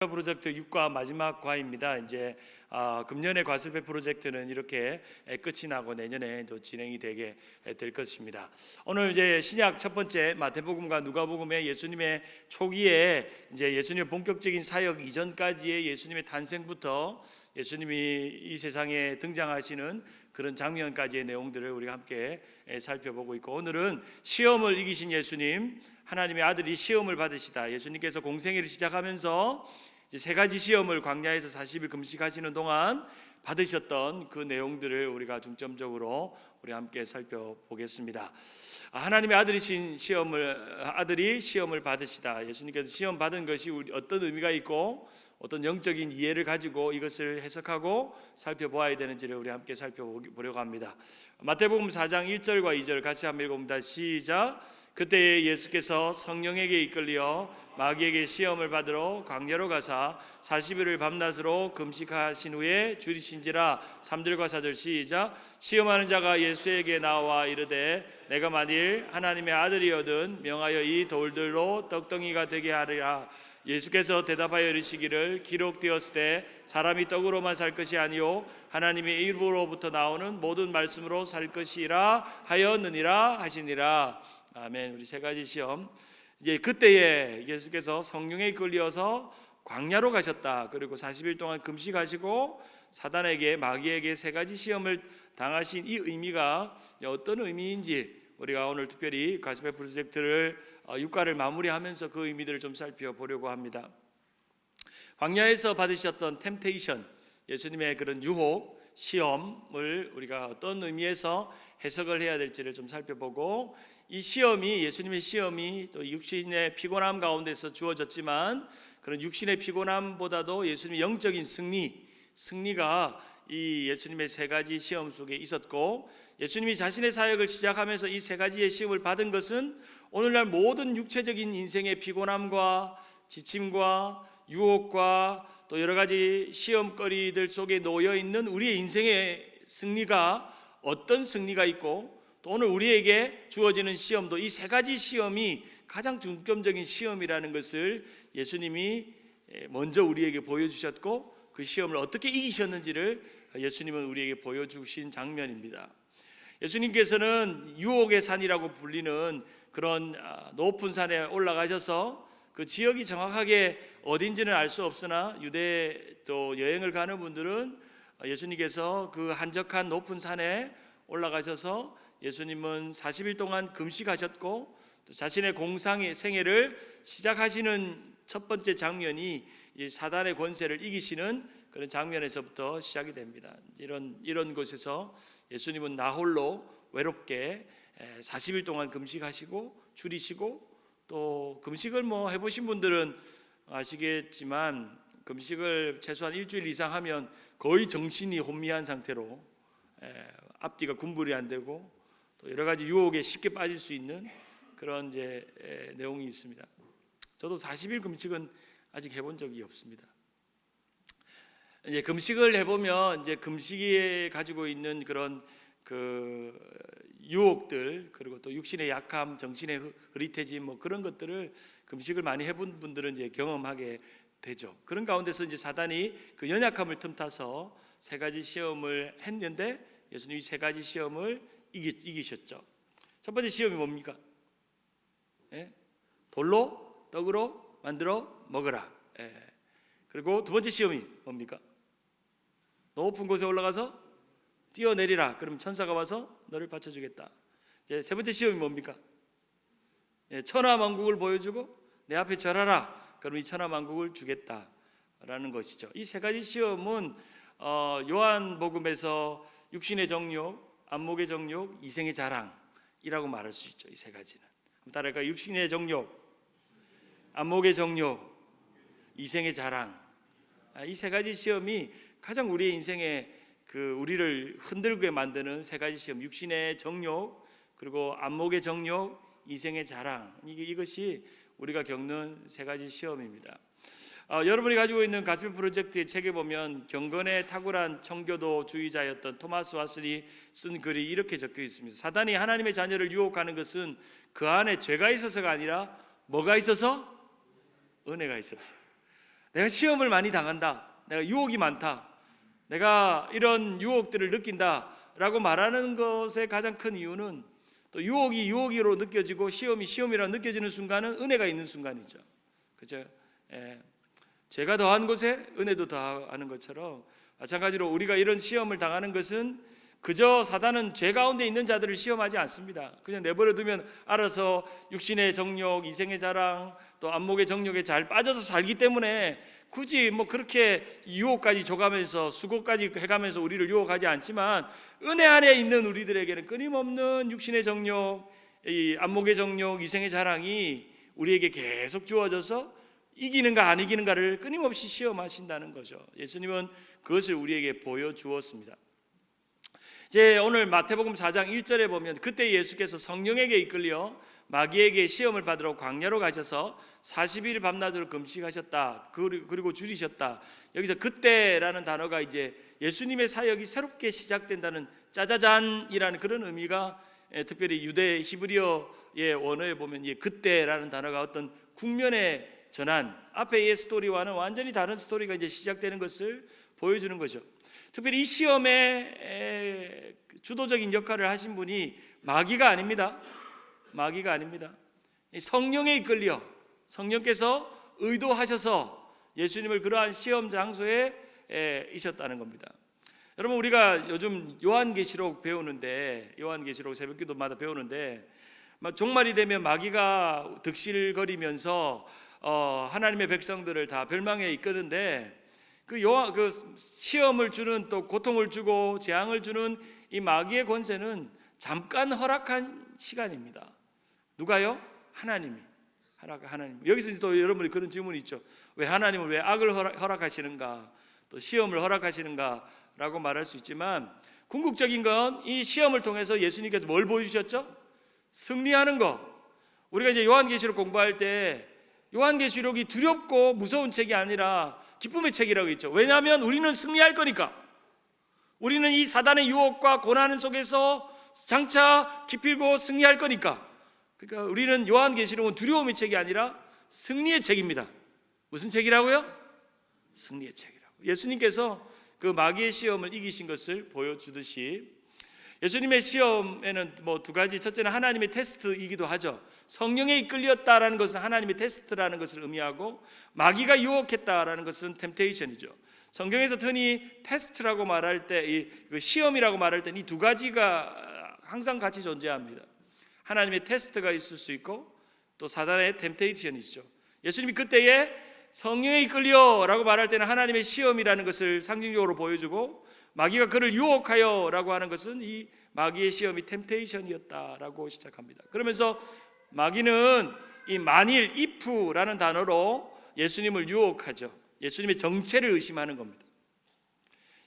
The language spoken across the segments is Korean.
프로젝트 6과 마지막 과입니다. 이제 금년의 과습회 프로젝트는 이렇게 끝이 나고 내년에 또 진행이 되게 될 것입니다. 오늘 이제 신약 첫 번째 마태복음과 누가복음의 예수님의 초기에 이제 예수님의 본격적인 사역 이전까지의 예수님의 탄생부터 예수님이 이 세상에 등장하시는 그런 장면까지의 내용들을 우리가 함께 살펴보고 있고, 오늘은 시험을 이기신 예수님, 하나님의 아들이 시험을 받으시다. 예수님께서 공생애를 시작하면서 이제 세 가지 시험을 광야에서 40일 금식하시는 동안 받으셨던 그 내용들을 우리가 중점적으로 우리 함께 살펴보겠습니다. 하나님의 아들이 시험을 받으시다. 예수님께서 시험 받은 것이 어떤 의미가 있고 어떤 영적인 이해를 가지고 이것을 해석하고 살펴보아야 되는지를 우리 함께 살펴보려고 합니다. 마태복음 4장 1절과 2절 같이 한번 읽어봅니다. 시작. 그때 예수께서 성령에게 이끌려 마귀에게 시험을 받으러 광야로 가사 40일을 밤낮으로 금식하신 후에 줄이신지라. 3절과 4절 시작. 시험하는 자가 예수에게 나와 이르되 내가 만일 하나님의 아들이거든 명하여 이 돌들로 떡덩이가 되게 하리라. 예수께서 대답하여 이르시기를 기록되었을 때 사람이 떡으로만 살 것이 아니요 하나님의 입으로부터 나오는 모든 말씀으로 살 것이라 하였느니라 하시니라. 아멘. 우리 세 가지 시험, 이제 그때에 예수께서 성령에 이끌려서 광야로 가셨다. 그리고 40일 동안 금식하시고 사단에게 마귀에게 세 가지 시험을 당하신 이 의미가 어떤 의미인지 우리가 오늘 특별히 과습회 프로젝트를 6과를 마무리하면서 그 의미들을 좀 살펴보려고 합니다. 광야에서 받으셨던 템테이션, 예수님의 그런 유혹, 시험을 우리가 어떤 의미에서 해석을 해야 될지를 좀 살펴보고, 이 시험이, 예수님의 시험이 또 육신의 피곤함 가운데서 주어졌지만 그런 육신의 피곤함보다도 예수님의 영적인 승리가 이 예수님의 세 가지 시험 속에 있었고, 예수님이 자신의 사역을 시작하면서 이 세 가지의 시험을 받은 것은 오늘날 모든 육체적인 인생의 피곤함과 지침과 유혹과 또 여러 가지 시험거리들 속에 놓여 있는 우리의 인생의 승리가 어떤 승리가 있고, 또 오늘 우리에게 주어지는 시험도 이 세 가지 시험이 가장 중점적인 시험이라는 것을 예수님이 먼저 우리에게 보여주셨고, 그 시험을 어떻게 이기셨는지를 예수님은 우리에게 보여주신 장면입니다. 예수님께서는 유혹의 산이라고 불리는 그런 높은 산에 올라가셔서 그 지역이 정확하게 어딘지는 알 수 없으나 유대 또 여행을 가는 분들은 예수님께서 그 한적한 높은 산에 올라가셔서 예수님은 40일 동안 금식하셨고 또 자신의 공상의 생애를 시작하시는 첫 번째 장면이 이 사단의 권세를 이기시는 그런 장면에서부터 시작이 됩니다. 이런 곳에서 예수님은 나홀로 외롭게 40일 동안 금식하시고 줄이시고, 또 금식을 해보신 분들은 아시겠지만 금식을 최소한 일주일 이상 하면 거의 정신이 혼미한 상태로 앞뒤가 군불이 안 되고 또 여러 가지 유혹에 쉽게 빠질 수 있는 그런 내용이 있습니다. 저도 40일 금식은 아직 해본 적이 없습니다. 이제 금식을 해보면 이제 금식이 가지고 있는 그런 그 유혹들, 그리고 또 육신의 약함, 정신의 흐릿해짐 그런 것들을 금식을 많이 해본 분들은 이제 경험하게 되죠. 그런 가운데서 이제 사단이 그 연약함을 틈타서 세 가지 시험을 했는데 예수님이 세 가지 시험을 이기셨죠. 첫 번째 시험이 뭡니까? 돌로 떡으로 만들어 먹으라. 그리고 두 번째 시험이 뭡니까? 높은 곳에 올라가서 뛰어내리라. 그러면 천사가 와서 너를 받쳐주겠다. 이제 세 번째 시험이 뭡니까? 천하만국을 보여주고 내 앞에 절하라. 그럼 이 천하만국을 주겠다라는 것이죠. 이 세 가지 시험은 요한복음에서 육신의 정욕, 안목의 정욕, 이생의 자랑이라고 말할 수 있죠. 이 세 가지는. 따라할까요? 육신의 정욕, 안목의 정욕, 이생의 자랑. 이 세 가지 시험이 가장 우리의 인생에 우리를 흔들게 만드는 세 가지 시험, 육신의 정욕, 그리고 안목의 정욕, 이생의 자랑. 이것이 우리가 겪는 세 가지 시험입니다. 여러분이 가지고 있는 가스펠 프로젝트의 책에 보면 경건에 탁월한 청교도주의자였던 토마스 왓슨이 쓴 글이 이렇게 적혀 있습니다. 사단이 하나님의 자녀를 유혹하는 것은 그 안에 죄가 있어서가 아니라 뭐가 있어서? 은혜가 있어서. 내가 시험을 많이 당한다, 내가 유혹이 많다, 내가 이런 유혹들을 느낀다라고 말하는 것의 가장 큰 이유는 또 유혹이 유혹으로 느껴지고 시험이 시험이라 느껴지는 순간은 은혜가 있는 순간이죠. 그죠? 죄가 더한 곳에 은혜도 더하는 것처럼 마찬가지로 우리가 이런 시험을 당하는 것은 그저 사단은 죄 가운데 있는 자들을 시험하지 않습니다. 그냥 내버려 두면 알아서 육신의 정욕, 이생의 자랑, 또 안목의 정욕에 잘 빠져서 살기 때문에 굳이 그렇게 유혹까지 줘가면서 수고까지 해가면서 우리를 유혹하지 않지만, 은혜 안에 있는 우리들에게는 끊임없는 육신의 정욕, 이 안목의 정욕, 이생의 자랑이 우리에게 계속 주어져서 이기는가 안 이기는가를 끊임없이 시험하신다는 거죠. 예수님은 그것을 우리에게 보여주었습니다. 이제 오늘 마태복음 4장 1절에 보면 그때 예수께서 성령에게 이끌려 마귀에게 시험을 받으러 광야로 가셔서 40일 밤낮으로 금식하셨다. 그리고 줄이셨다. 여기서 그때라는 단어가 이제 예수님의 사역이 새롭게 시작된다는 짜자잔이라는 그런 의미가, 특별히 유대 히브리어의 원어에 보면 이 그때라는 단어가 어떤 국면의 전환, 앞에의 스토리와는 완전히 다른 스토리가 이제 시작되는 것을 보여주는 거죠. 특별히 이 시험에 주도적인 역할을 하신 분이 마귀가 아닙니다. 마귀가 아닙니다. 성령에 이끌려 성령께서 의도하셔서 예수님을 그러한 시험 장소에 있었다는 겁니다. 여러분, 우리가 요즘 요한계시록 배우는데, 요한계시록 새벽기도마다 배우는데, 종말이 되면 마귀가 득실거리면서 하나님의 백성들을 다 멸망에 이끄는데, 그 시험을 주는, 또 고통을 주고 재앙을 주는 이 마귀의 권세는 잠깐 허락한 시간입니다. 누가요? 하나님이. 하나님. 여기서 또 여러분이 그런 질문이 있죠. 왜 하나님은 왜 악을 허락하시는가, 또 시험을 허락하시는가 라고 말할 수 있지만, 궁극적인 건 이 시험을 통해서 예수님께서 뭘 보여주셨죠? 승리하는 것. 우리가 이제 요한계시록 공부할 때 요한계시록이 두렵고 무서운 책이 아니라 기쁨의 책이라고 했죠. 왜냐하면 우리는 승리할 거니까. 우리는 이 사단의 유혹과 고난 속에서 장차 기필고 승리할 거니까. 그러니까 우리는 요한계시록은 두려움의 책이 아니라 승리의 책입니다. 무슨 책이라고요? 승리의 책이라고. 예수님께서 그 마귀의 시험을 이기신 것을 보여주듯이, 예수님의 시험에는 두 가지, 첫째는 하나님의 테스트이기도 하죠. 성령에 이끌렸다라는 것은 하나님의 테스트라는 것을 의미하고, 마귀가 유혹했다라는 것은 템테이션이죠. 성경에서 흔히 테스트라고 말할 때, 시험이라고 말할 때 이 두 가지가 항상 같이 존재합니다. 하나님의 테스트가 있을 수 있고 또 사단의 템테이션이죠. 예수님이 그때에 성령에 이끌려라고 말할 때는 하나님의 시험이라는 것을 상징적으로 보여주고, 마귀가 그를 유혹하여라고 하는 것은 이 마귀의 시험이 템테이션이었다라고 시작합니다. 그러면서 마귀는 이 만일, if라는 단어로 예수님을 유혹하죠. 예수님의 정체를 의심하는 겁니다.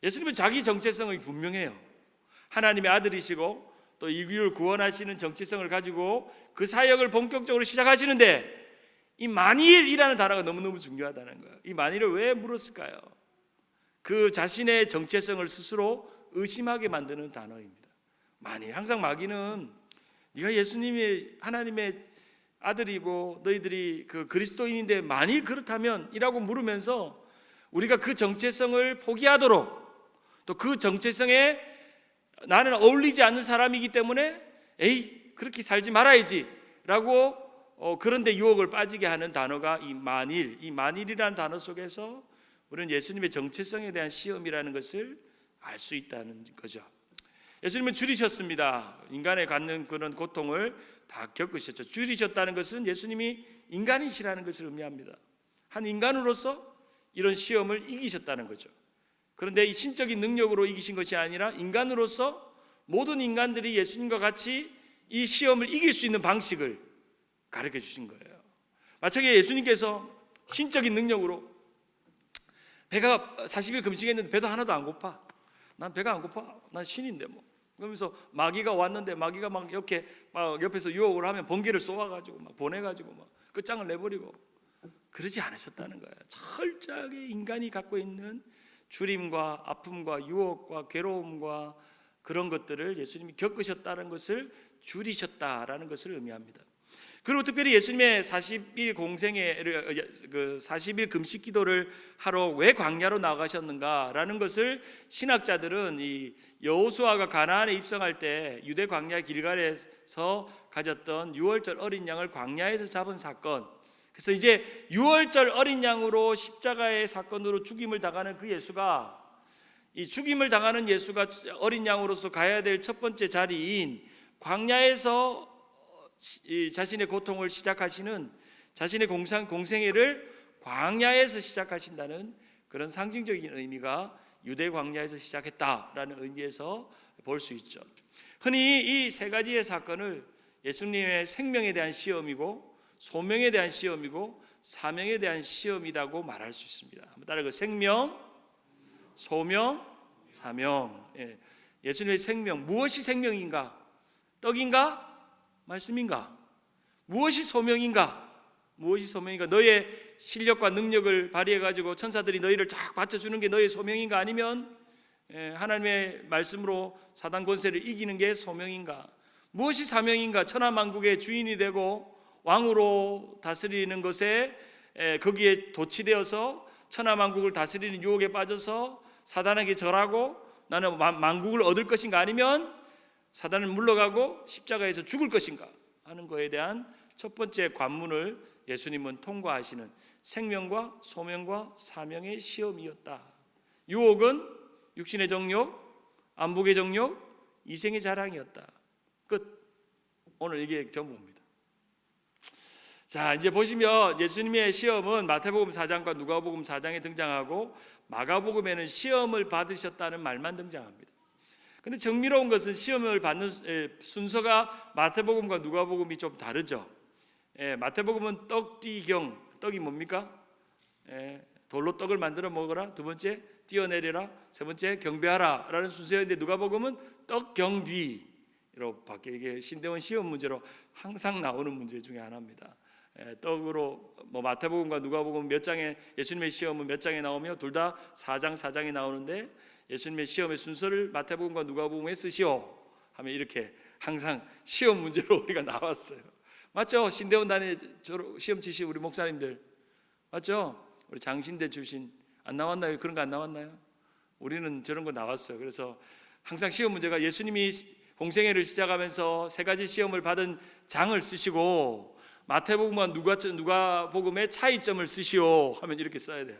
예수님은 자기 정체성이 분명해요. 하나님의 아들이시고 또 인류를 구원하시는 정체성을 가지고 그 사역을 본격적으로 시작하시는데, 이 만일이라는 단어가 너무너무 중요하다는 거예요. 이 만일을 왜 물었을까요? 그 자신의 정체성을 스스로 의심하게 만드는 단어입니다. 만일, 항상 마귀는 네가 예수님이 하나님의 아들이고 너희들이 그 그리스도인인데 만일 그렇다면 이라고 물으면서 우리가 그 정체성을 포기하도록, 또 그 정체성에 나는 어울리지 않는 사람이기 때문에 에이 그렇게 살지 말아야지 라고 그런데 유혹을 빠지게 하는 단어가 이 만일, 이 만일이라는 단어 속에서 우리는 예수님의 정체성에 대한 시험이라는 것을 알 수 있다는 거죠. 예수님은 줄이셨습니다. 인간에 갖는 그런 고통을 다 겪으셨죠. 줄이셨다는 것은 예수님이 인간이시라는 것을 의미합니다. 한 인간으로서 이런 시험을 이기셨다는 거죠. 그런데 이 신적인 능력으로 이기신 것이 아니라 인간으로서 모든 인간들이 예수님과 같이 이 시험을 이길 수 있는 방식을 가르쳐 주신 거예요. 마찬가지로 예수님께서 신적인 능력으로 배가 40일 금식했는데 배도 하나도 안 고파. 난 배가 안 고파. 난 신인데 뭐. 그러면서 마귀가 왔는데 마귀가 막 이렇게 막 옆에서 유혹을 하면 번개를 쏘아가지고 막 보내가지고 막 끝장을 내버리고 그러지 않으셨다는 거예요. 철저하게 인간이 갖고 있는 주림과 아픔과 유혹과 괴로움과 그런 것들을 예수님이 겪으셨다는 것을 줄이셨다라는 것을 의미합니다. 그리고 특별히 예수님의 40일 공생의 그 40일 금식 기도를 하러 왜 광야로 나가셨는가라는 것을 신학자들은 이 여호수아가 가나안에 입성할 때 유대 광야 길갈에서 가졌던 유월절 어린 양을 광야에서 잡은 사건, 그래서 이제 유월절 어린 양으로 십자가의 사건으로 죽임을 당하는 그 예수가, 이 죽임을 당하는 예수가 어린 양으로서 가야 될 첫 번째 자리인 광야에서 자신의 고통을 시작하시는, 자신의 공생애를 광야에서 시작하신다는 그런 상징적인 의미가 유대 광야에서 시작했다라는 의미에서 볼 수 있죠. 흔히 이 세 가지의 사건을 예수님의 생명에 대한 시험이고, 소명에 대한 시험이고, 사명에 대한 시험이라고 말할 수 있습니다. 한번 따라서 생명, 소명, 사명. 예수님의 생명, 무엇이 생명인가? 떡인가? 말씀인가? 무엇이 소명인가? 무엇이 소명인가? 너의 실력과 능력을 발휘해 가지고 천사들이 너희를 쫙 받쳐주는 게 너의 소명인가? 아니면 하나님의 말씀으로 사단 권세를 이기는 게 소명인가? 무엇이 사명인가? 천하만국의 주인이 되고 왕으로 다스리는 것에 거기에 도취되어서 천하만국을 다스리는 유혹에 빠져서 사단에게 절하고 나는 만국을 얻을 것인가? 아니면 사단을 물러가고 십자가에서 죽을 것인가 하는 것에 대한 첫 번째 관문을 예수님은 통과하시는 생명과 소명과 사명의 시험이었다. 유혹은 육신의 정욕, 안목의 정욕, 이생의 자랑이었다. 끝. 오늘 이게 전부입니다. 자, 이제 보시면 예수님의 시험은 마태복음 4장과 누가복음 4장에 등장하고 마가복음에는 시험을 받으셨다는 말만 등장합니다. 근데 정미로운 것은 시험을 받는 순서가 마태복음과 누가복음이 좀 다르죠. 마태복음은 떡뛰경, 떡이 뭡니까? 돌로 떡을 만들어 먹어라. 두 번째 뛰어내려라. 세 번째 경배하라 라는 순서였는데 누가복음은 떡경뒤로 바뀌어, 이게 신대원 시험 문제로 항상 나오는 문제 중에 하나입니다. 떡으로 마태복음과 누가복음 몇 장에 예수님의 시험은 몇 장에 나오며 둘 다 4장에 나오는데 예수님의 시험의 순서를 마태복음과 누가복음에 쓰시오 하면 이렇게 항상 시험 문제로 우리가 나왔어요. 맞죠? 신대원단에 시험 치신 우리 목사님들 맞죠? 우리 장신대 출신 안 나왔나요? 그런 거 안 나왔나요? 우리는 저런 거 나왔어요. 그래서 항상 시험 문제가 예수님이 공생애를 시작하면서 세 가지 시험을 받은 장을 쓰시고 마태복음과 누가복음의 차이점을 쓰시오 하면 이렇게 써야 돼요.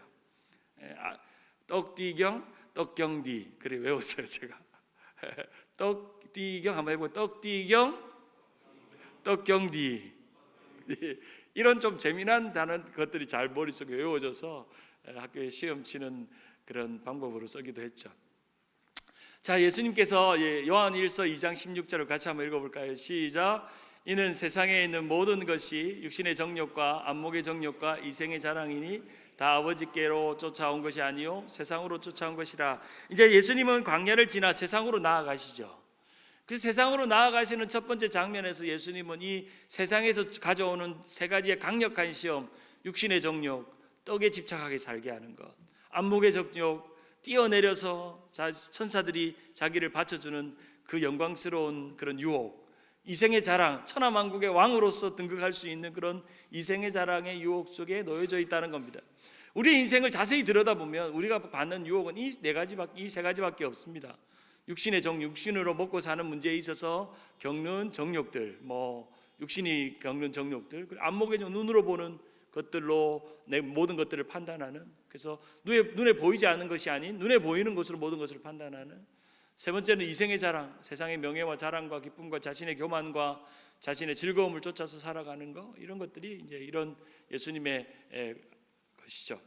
떡뛰경, 떡경뒤. 그래 외웠어요 제가. 떡뛰경 한번 해보고 떡뛰경, 떡경뒤. 이런 좀 재미난 단어 것들이 잘 머릿속에 외워져서 학교에 시험 치는 그런 방법으로 쓰기도 했죠. 자, 예수님께서 요한일서 2장 16절을 같이 한번 읽어볼까요? 시작. 이는 세상에 있는 모든 것이 육신의 정욕과 안목의 정욕과 이생의 자랑이니 다 아버지께로 쫓아온 것이 아니요 세상으로 쫓아온 것이라. 이제 예수님은 광야를 지나 세상으로 나아가시죠. 그 세상으로 나아가시는 첫 번째 장면에서 예수님은 이 세상에서 가져오는 세 가지의 강력한 시험, 육신의 정욕, 떡에 집착하게 살게 하는 것, 안목의 정욕, 뛰어내려서 천사들이 자기를 바쳐주는 그 영광스러운 그런 유혹, 이생의 자랑, 천하만국의 왕으로서 등극할 수 있는 그런 이생의 자랑의 유혹 속에 놓여져 있다는 겁니다. 우리 인생을 자세히 들여다보면 우리가 받는 유혹은 이 세 가지밖에 없습니다. 육신의 육신으로 먹고 사는 문제에 있어서 겪는 정욕들, 육신이 겪는 정욕들, 안목의 눈으로 보는 것들로 내 모든 것들을 판단하는, 그래서 눈에 보이지 않는 것이 아닌 눈에 보이는 것으로 모든 것을 판단하는. 세 번째는 이생의 자랑, 세상의 명예와 자랑과 기쁨과 자신의 교만과 자신의 즐거움을 쫓아서 살아가는 것, 이런 것들이 이제 이런 예수님의 것이죠.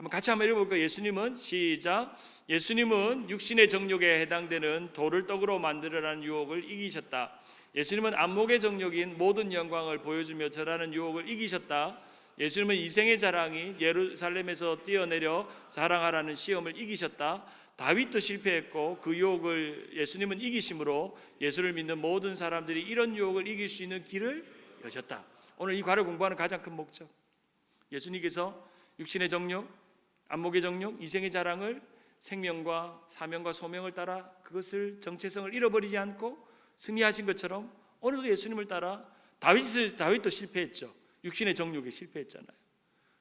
같이 한번 읽어볼까요? 예수님은 시작. 예수님은 육신의 정욕에 해당되는 돌을 떡으로 만들으라는 유혹을 이기셨다. 예수님은 안목의 정욕인 모든 영광을 보여주며 절하는 유혹을 이기셨다. 예수님은 이생의 자랑이 예루살렘에서 뛰어내려 자랑하라는 시험을 이기셨다. 다윗도 실패했고 그 유혹을 예수님은 이기심으로 예수를 믿는 모든 사람들이 이런 유혹을 이길 수 있는 길을 여셨다. 오늘 이 과를 공부하는 가장 큰 목적, 예수님께서 육신의 정욕, 안목의 정욕, 이생의 자랑을 생명과 사명과 소명을 따라 그것을 정체성을 잃어버리지 않고 승리하신 것처럼 오늘도 예수님을 따라 다윗도 실패했죠. 육신의 정욕에 실패했잖아요.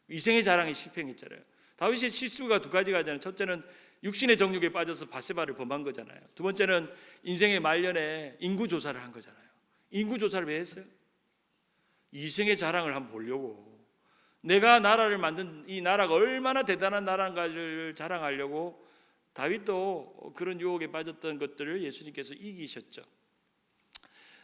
이생의 자랑에 실패했잖아요. 다윗의 실수가 두 가지가 있잖아요. 첫째는 육신의 정욕에 빠져서 밧세바를 범한 거잖아요. 두 번째는 인생의 말년에 인구 조사를 한 거잖아요. 인구 조사를 왜 했어요? 이생의 자랑을 한번 보려고. 내가 나라를 만든 이 나라가 얼마나 대단한 나라인가를 자랑하려고 다윗도 그런 유혹에 빠졌던 것들을 예수님께서 이기셨죠.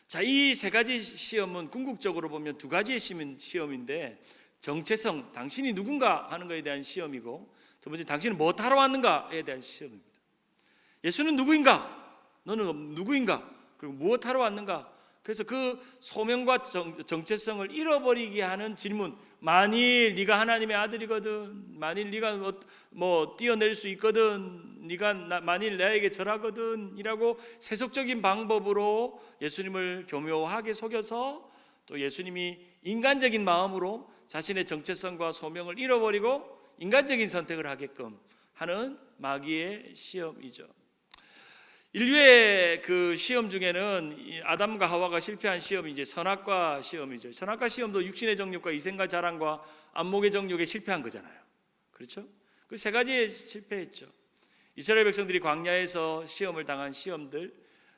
자, 이 세 가지 시험은 궁극적으로 보면 두 가지의 시험인데, 정체성, 당신이 누군가 하는 것에 대한 시험이고, 두 번째 당신은 뭐 하러 왔는가에 대한 시험입니다. 예수는 누구인가? 너는 누구인가? 그리고 무엇하러 왔는가? 그래서 그 소명과 정체성을 잃어버리게 하는 질문, 만일 네가 하나님의 아들이거든, 만일 네가 뭐 뛰어낼 수 있거든, 네가 만일 나에게 절하거든 이라고 세속적인 방법으로 예수님을 교묘하게 속여서, 또 예수님이 인간적인 마음으로 자신의 정체성과 소명을 잃어버리고 인간적인 선택을 하게끔 하는 마귀의 시험이죠. 인류의 그 시험 중에는 아담과 하와가 실패한 시험이 이제 선악과 시험이죠. 선악과 시험도 육신의 정욕과 이생과 자랑과 안목의 정욕에 실패한 거잖아요. 그렇죠? 그 세 가지에 실패했죠. 이스라엘 백성들이 광야에서 시험을 당한 시험들,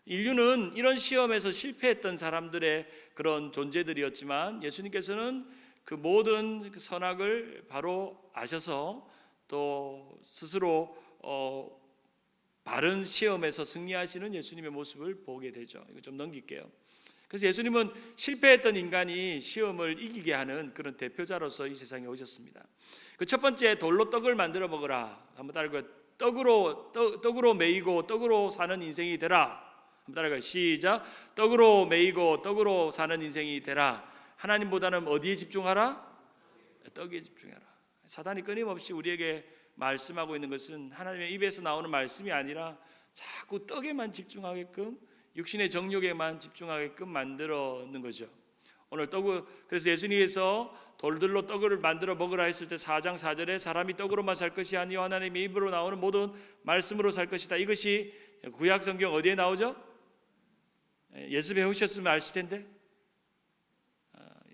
인류는 이런 시험에서 실패했던 사람들의 그런 존재들이었지만, 예수님께서는 그 모든 선악을 바로 아셔서 또 스스로 바른 시험에서 승리하시는 예수님의 모습을 보게 되죠. 이거 좀 넘길게요. 그래서 예수님은 실패했던 인간이 시험을 이기게 하는 그런 대표자로서 이 세상에 오셨습니다. 그 첫 번째, 돌로 떡을 만들어 먹으라. 한번 따라해요. 떡으로 매이고 떡으로 사는 인생이 되라. 한번 따라해요. 시작. 떡으로 매이고 떡으로 사는 인생이 되라. 하나님보다는 어디에 집중하라? 떡에 집중하라. 사단이 끊임없이 우리에게 말씀하고 있는 것은 하나님의 입에서 나오는 말씀이 아니라 자꾸 떡에만 집중하게끔, 육신의 정욕에만 집중하게끔 만들어놓는 거죠. 오늘 그래서 예수님께서 돌들로 떡을 만들어 먹으라 했을 때 4장 4절에 사람이 떡으로만 살 것이 아니요 하나님의 입으로 나오는 모든 말씀으로 살 것이다. 이것이 구약 성경 어디에 나오죠? 예습 해오셨으면 아실 텐데,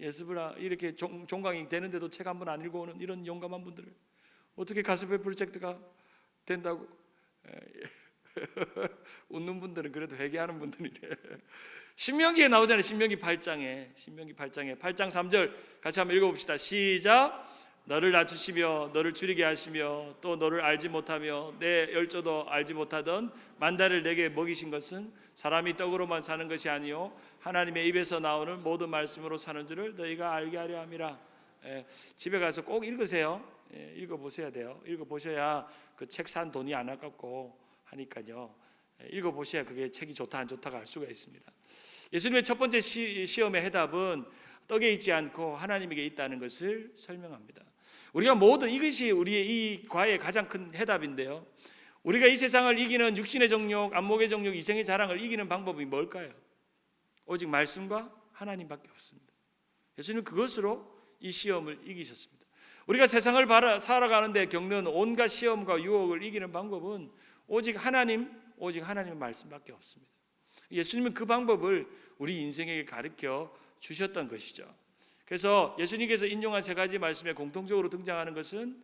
예습을 이렇게 종강이 되는데도 책 한 번 안 읽어오는 이런 용감한 분들을 어떻게 가스펠 프로젝트가 된다고? 웃는 분들은 그래도 회개하는 분들이래. 신명기에 나오잖아요. 신명기 8장에 8장 3절 같이 한번 읽어봅시다. 시작. 너를 낮추시며 너를 줄이게 하시며 또 너를 알지 못하며 내 열조도 알지 못하던 만다를 내게 먹이신 것은 사람이 떡으로만 사는 것이 아니요 하나님의 입에서 나오는 모든 말씀으로 사는 줄을 너희가 알게 하려 함이라. 집에 가서 꼭 읽으세요. 읽어보셔야 돼요. 읽어보셔야 그 책 산 돈이 안 아깝고 하니까요. 읽어보셔야 그게 책이 좋다 안 좋다가 알 수가 있습니다. 예수님의 첫 번째 시험의 해답은 떡에 있지 않고 하나님에게 있다는 것을 설명합니다. 우리가 모든 이것이 우리의 이 과의 가장 큰 해답인데요. 우리가 이 세상을 이기는 육신의 정욕, 안목의 정욕, 이생의 자랑을 이기는 방법이 뭘까요? 오직 말씀과 하나님밖에 없습니다. 예수님은 그것으로 이 시험을 이기셨습니다. 우리가 세상을 살아가는데 겪는 온갖 시험과 유혹을 이기는 방법은 오직 하나님의 말씀밖에 없습니다. 예수님은 그 방법을 우리 인생에게 가르쳐 주셨던 것이죠. 그래서 예수님께서 인용한 세 가지 말씀에 공통적으로 등장하는 것은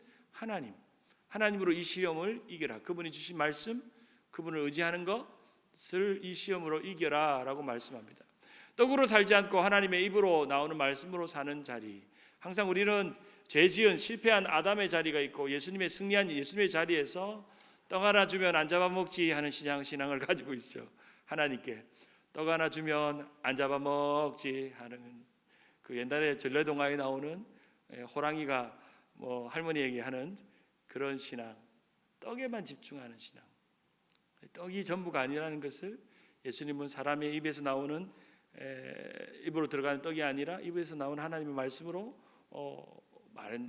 하나님으로 이 시험을 이겨라. 그분이 주신 말씀, 그분을 의지하는 것을 이 시험으로 이겨라 라고 말씀합니다. 떡으로 살지 않고 하나님의 입으로 나오는 말씀으로 사는 자리. 항상 우리는 죄 지은 실패한 아담의 자리가 있고 예수님의 승리한 예수님의 자리에서 떡 하나 주면 안 잡아먹지 하는 신앙을 가지고 있죠. 하나님께 떡 하나 주면 안 잡아먹지 하는 그 옛날에 전래동화에 나오는 호랑이가 할머니에게 하는 그런 신앙, 떡에만 집중하는 신앙. 떡이 전부가 아니라는 것을 예수님은 사람의 입에서 나오는 입으로 들어가는 떡이 아니라 입에서 나오는 하나님의 말씀으로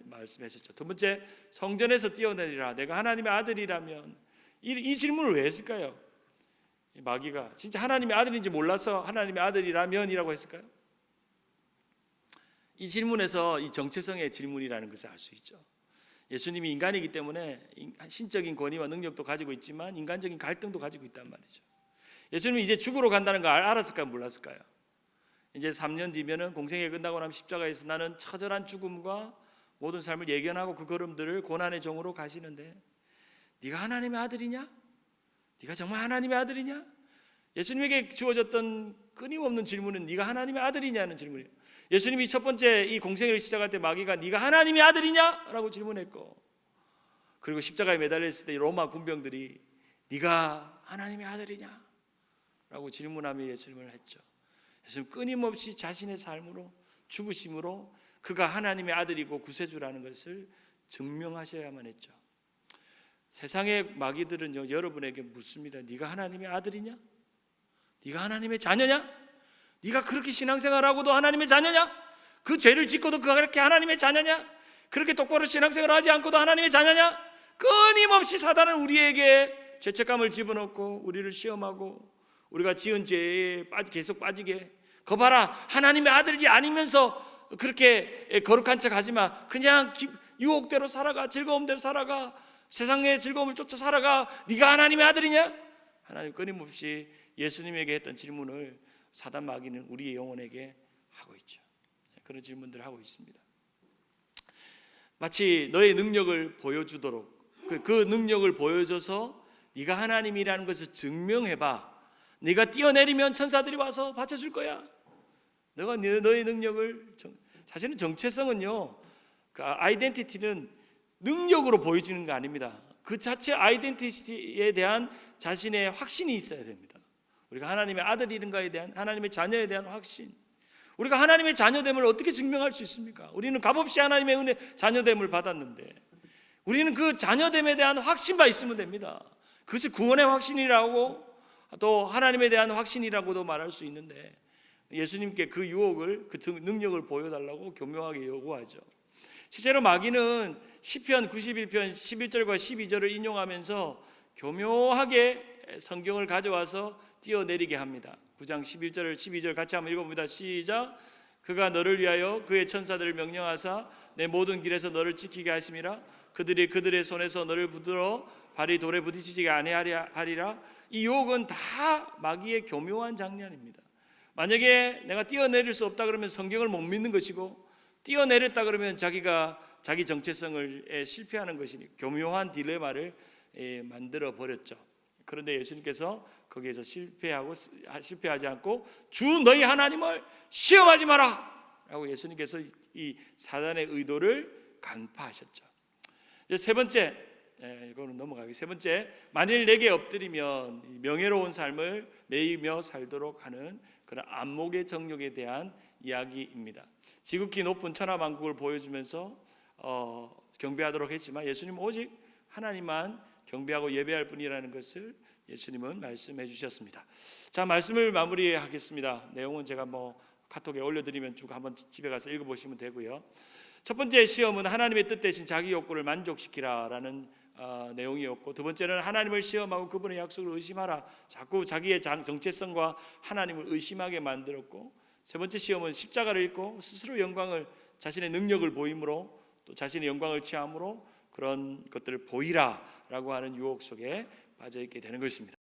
말씀하셨죠. 두 번째, 성전에서 뛰어내리라. 내가 하나님의 아들이라면. 이 질문을 왜 했을까요? 마귀가 진짜 하나님의 아들인지 몰라서 하나님의 아들이라면이라고 했을까요? 이 질문에서 이 정체성의 질문이라는 것을 알 수 있죠. 예수님이 인간이기 때문에 신적인 권위와 능력도 가지고 있지만 인간적인 갈등도 가지고 있단 말이죠. 예수님이 이제 죽으러 간다는 걸 알았을까요? 몰랐을까요? 이제 3년 뒤면은 공생애 끝나고 나면 십자가에서 나는 처절한 죽음과 모든 삶을 예견하고 그 걸음들을 고난의 종으로 가시는데 네가 하나님의 아들이냐? 네가 정말 하나님의 아들이냐? 예수님에게 주어졌던 끊임없는 질문은 네가 하나님의 아들이냐는 질문이에요. 예수님이 첫 번째 이 공생애를 시작할 때 마귀가 네가 하나님의 아들이냐? 라고 질문했고, 그리고 십자가에 매달려 있을 때 로마 군병들이 네가 하나님의 아들이냐? 라고 질문하며 예수님을 했죠. 예수님 끊임없이 자신의 삶으로, 죽으심으로 그가 하나님의 아들이고 구세주라는 것을 증명하셔야만 했죠. 세상의 마귀들은요, 여러분에게 묻습니다. 네가 하나님의 아들이냐? 네가 하나님의 자녀냐? 네가 그렇게 신앙생활하고도 하나님의 자녀냐? 그 죄를 짓고도 그렇게 하나님의 자녀냐? 그렇게 똑바로 신앙생활을 하지 않고도 하나님의 자녀냐? 끊임없이 사단은 우리에게 죄책감을 집어넣고 우리를 시험하고 우리가 지은 죄에 계속 빠지게, 거 봐라, 하나님의 아들이 아니면서 그렇게 거룩한 척 하지 마. 그냥 유혹대로 살아가, 즐거움대로 살아가, 세상의 즐거움을 쫓아 살아가. 네가 하나님의 아들이냐? 하나님 끊임없이 예수님에게 했던 질문을 사단 마귀는 우리의 영혼에게 하고 있죠. 그런 질문들을 하고 있습니다. 마치 너의 능력을 보여주도록, 그 능력을 보여줘서 네가 하나님이라는 것을 증명해봐. 네가 뛰어내리면 천사들이 와서 받쳐줄 거야. 너가 너의 능력을, 사실은 정체성은요, 그 아이덴티티는 능력으로 보여지는 거 아닙니다. 그 자체 아이덴티티에 대한 자신의 확신이 있어야 됩니다. 우리가 하나님의 아들인가에 대한, 하나님의 자녀에 대한 확신. 우리가 하나님의 자녀됨을 어떻게 증명할 수 있습니까? 우리는 값없이 하나님의 은혜 자녀됨을 받았는데 우리는 그 자녀됨에 대한 확신만 있으면 됩니다. 그것이 구원의 확신이라고, 또 하나님에 대한 확신이라고도 말할 수 있는데, 예수님께 그 유혹을, 그 능력을 보여달라고 교묘하게 요구하죠. 실제로 마귀는 시편 91편 11절과 12절을 인용하면서 교묘하게 성경을 가져와서 뛰어내리게 합니다. 9장 11절 12절 같이 한번 읽어봅니다. 시작. 그가 너를 위하여 그의 천사들을 명령하사 내 모든 길에서 너를 지키게 하심이라. 그들이 그들의 손에서 너를 붙들어 발이 돌에 부딪히지 아니하리라. 이 유혹은 다 마귀의 교묘한 장난입니다. 만약에 내가 뛰어내릴 수 없다 그러면 성경을 못 믿는 것이고, 뛰어내렸다 그러면 자기가 자기 정체성을 실패하는 것이니 교묘한 딜레마를 만들어 버렸죠. 그런데 예수님께서 거기에서 실패하지 않고 주 너희 하나님을 시험하지 마라 라고 예수님께서 이 사단의 의도를 간파하셨죠. 이제 세 번째, 이거는 넘어가기. 세 번째, 만일 내게 엎드리면 명예로운 삶을 매이며 살도록 하는 그런 안목의 정욕에 대한 이야기입니다. 지극히 높은 천하만국을 보여주면서 경배하도록 했지만 예수님은 오직 하나님만 경배하고 예배할 뿐이라는 것을 예수님은 말씀해 주셨습니다. 자, 말씀을 마무리하겠습니다. 내용은 제가 카톡에 올려드리면 쭉 한번 집에 가서 읽어보시면 되고요. 첫 번째 시험은 하나님의 뜻 대신 자기 욕구를 만족시키라라는 내용이었고, 두 번째는 하나님을 시험하고 그분의 약속을 의심하라. 자꾸 자기의 정체성과 하나님을 의심하게 만들었고, 세 번째 시험은 십자가를 입고 스스로 영광을, 자신의 능력을 보임으로, 또 자신의 영광을 취함으로 그런 것들을 보이라라고 하는 유혹 속에 빠져 있게 되는 것입니다.